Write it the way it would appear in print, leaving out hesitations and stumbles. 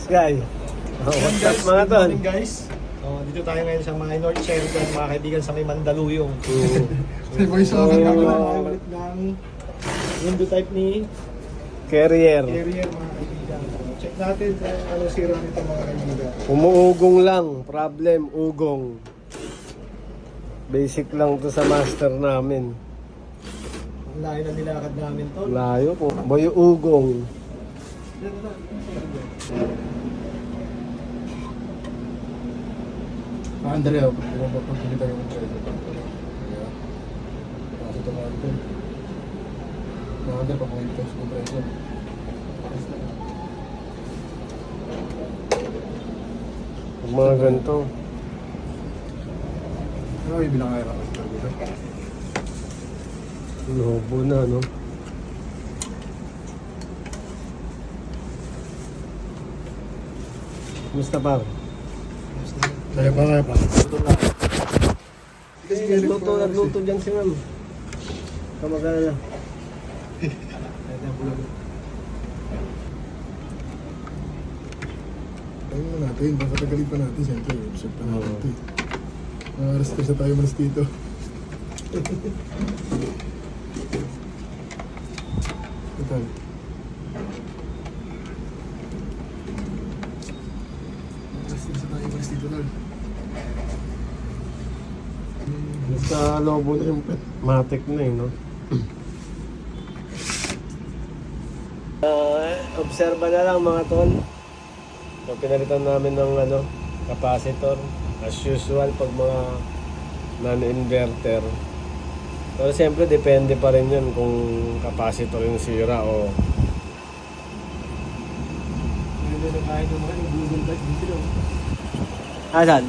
Sky. What's up mga tol? Morning guys. Dito tayo ngayon sa Minor Sheridan, mga kaibigan sa may Mandaluyong. Voice So, over ka tayo pala. ulit ng window type ni Carrier. Carrier, mga kaibigan. So, check natin kung ano sira nito mga kaibigan. Umuugong lang. Problem, ugong. Basic lang to sa master namin. Ang layo na nilakad namin to. Layo po. Boy ugong. Andrea, pagpapagpili tayo ng treasure. Kaya, kasi ito mga ito. Mga Andrea, pagpapagpili tayo ng treasure. Mga ganito. Ano yung bilang ayaw ako sa dito? Lobo na, no? Kumusta pa? Kaya pa. Nagluto dyan si ma'am. Kamagana. Tayo mo natin, pagkatagalin pa natin, siyempre, observe pa natin ito. Nangaras kasi tayo manas dito. Ito. Nangaras kasi tayo manas dito, Lord. Basta lobo na yung pet. Matic na eh, no? Obserba na lang mga tol. So, pinalitan namin ng capacitor. As usual, pag mga non-inverter. Pero siyempre, depende pa rin yun kung capacitor yung sira o... Hindi na kaya naman yung Google type dito. Asan?